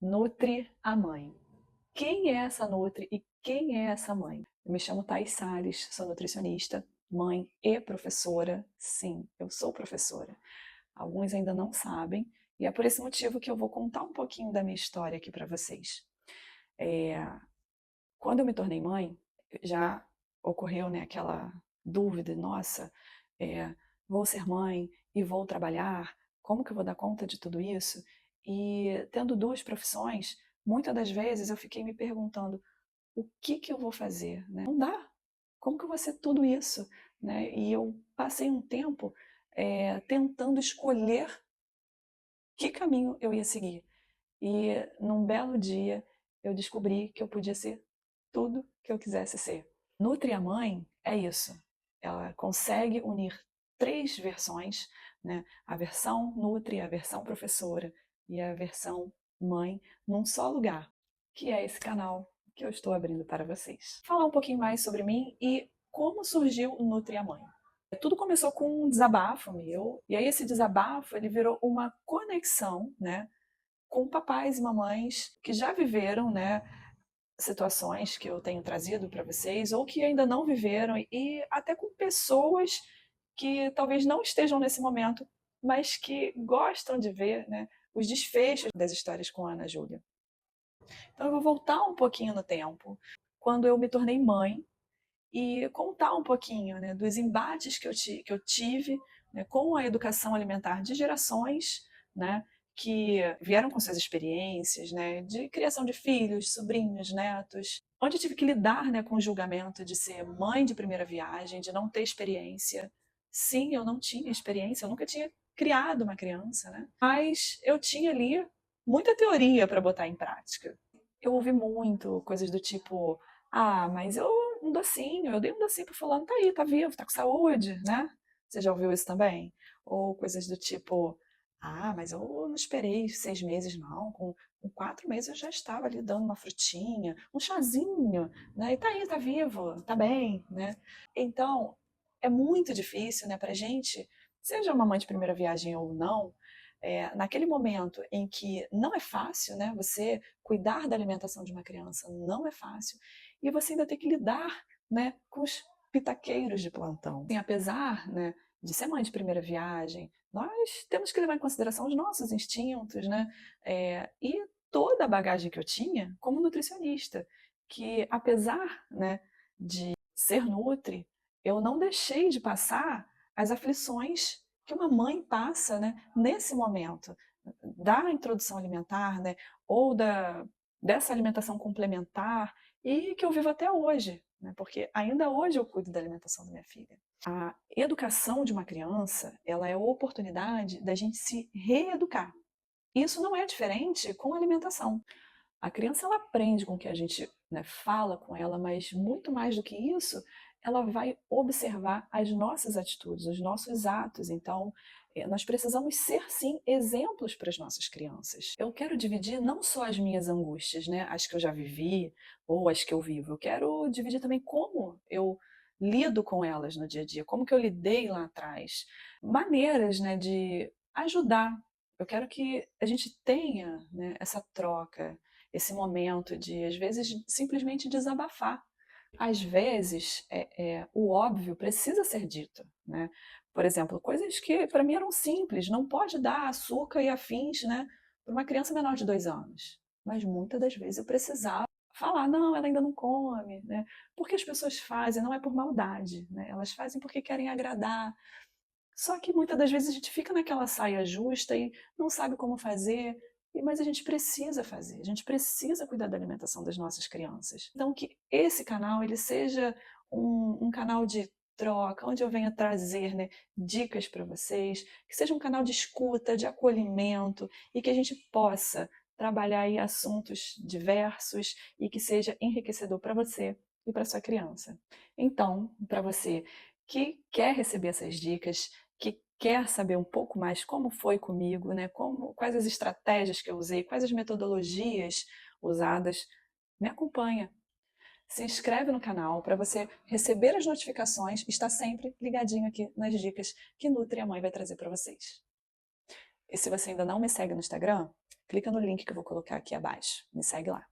Nutri a mãe. Quem é essa Nutri e quem é essa mãe? Eu me chamo Thaís Salles, sou nutricionista, mãe e professora. Sim, eu sou professora. Alguns ainda não sabem, e é por esse motivo que eu vou contar um pouquinho da minha história aqui para vocês. É, Quando eu me tornei mãe, já ocorreu, né, aquela dúvida, nossa, vou ser mãe e vou trabalhar, como que eu vou dar conta de tudo isso? E tendo duas profissões, muitas das vezes eu fiquei me perguntando, o que que eu vou fazer, né? Não dá, como que eu vou ser tudo isso, né? E eu passei um tempo tentando escolher que caminho eu ia seguir. E num belo dia eu descobri que eu podia ser tudo que eu quisesse ser. Nutri a Mãe é isso. Ela consegue unir três versões, né? A versão Nutri, a versão professora e a versão mãe num só lugar, que é esse canal que eu estou abrindo para vocês. Falar um pouquinho mais sobre mim e como surgiu o Nutri a Mãe. Tudo começou com um desabafo meu, e aí esse desabafo ele virou uma conexão, né, com papais e mamães que já viveram, né, situações que eu tenho trazido para vocês ou que ainda não viveram e até com pessoas que talvez não estejam nesse momento, mas que gostam de ver, né, os desfechos das histórias com a Ana Júlia. Então eu vou voltar um pouquinho no tempo, quando eu me tornei mãe e contar um pouquinho, né, dos embates que eu tive, né, com a educação alimentar de gerações, né, que vieram com suas experiências, né, de criação de filhos, sobrinhos, netos, onde eu tive que lidar, né, com o julgamento de ser mãe de primeira viagem, de não ter experiência. Sim, eu não tinha experiência, eu nunca tinha criado uma criança, né? Mas eu tinha ali muita teoria para botar em prática. Eu ouvi muito coisas do tipo, ah, mas um docinho, eu dei um docinho pro fulano, tá aí, tá vivo, tá com saúde, né? Você já ouviu isso também? Ou coisas do tipo, ah, mas eu não esperei 6 meses, não. Com 4 meses eu já estava ali dando uma frutinha, um chazinho, né? E tá aí, tá vivo, tá bem, né? Então, é muito difícil, né, pra gente, seja uma mãe de primeira viagem ou não, naquele momento em que não é fácil, né, você cuidar da alimentação de uma criança não é fácil, e você ainda tem que lidar, né, com os pitaqueiros de plantão. E apesar, né, de ser mãe de primeira viagem, nós temos que levar em consideração os nossos instintos, né, e toda a bagagem que eu tinha como nutricionista, que apesar, né, de ser nutri, eu não deixei de passar as aflições que uma mãe passa, né, nesse momento da introdução alimentar, né, ou dessa alimentação complementar e que eu vivo até hoje, né, porque ainda hoje eu cuido da alimentação da minha filha. A educação de uma criança, ela é a oportunidade da gente se reeducar. Isso não é diferente com a alimentação. A criança ela aprende com o que a gente, né, fala com ela, mas muito mais do que isso, ela vai observar as nossas atitudes, os nossos atos. Então, nós precisamos ser, sim, exemplos para as nossas crianças. Eu quero dividir não só as minhas angústias, né, as que eu já vivi ou as que eu vivo. Eu quero dividir também como eu lido com elas no dia a dia, como que eu lidei lá atrás. Maneiras, né, de ajudar. Eu quero que a gente tenha, né, essa troca, esse momento de, às vezes, simplesmente desabafar. Às vezes, o óbvio precisa ser dito, né? Por exemplo, coisas que para mim eram simples, não pode dar açúcar e afins, né, para uma criança menor de 2 anos. Mas muitas das vezes eu precisava falar, não, ela ainda não come, né? Porque as pessoas fazem, não é por maldade, né? Elas fazem porque querem agradar. Só que muitas das vezes a gente fica naquela saia justa e não sabe como fazer, mas a gente precisa fazer, a gente precisa cuidar da alimentação das nossas crianças. Então que esse canal ele seja um canal de troca, onde eu venha trazer, né, dicas para vocês, que seja um canal de escuta, de acolhimento e que a gente possa trabalhar aí assuntos diversos e que seja enriquecedor para você e para sua criança. Então, para você que quer receber essas dicas, que quer saber um pouco mais como foi comigo, né? Quais as estratégias que eu usei, quais as metodologias usadas, me acompanha. Se inscreve no canal para você receber as notificações e estar sempre ligadinho aqui nas dicas que Nutri a Mãe vai trazer para vocês. E se você ainda não me segue no Instagram, clica no link que eu vou colocar aqui abaixo. Me segue lá.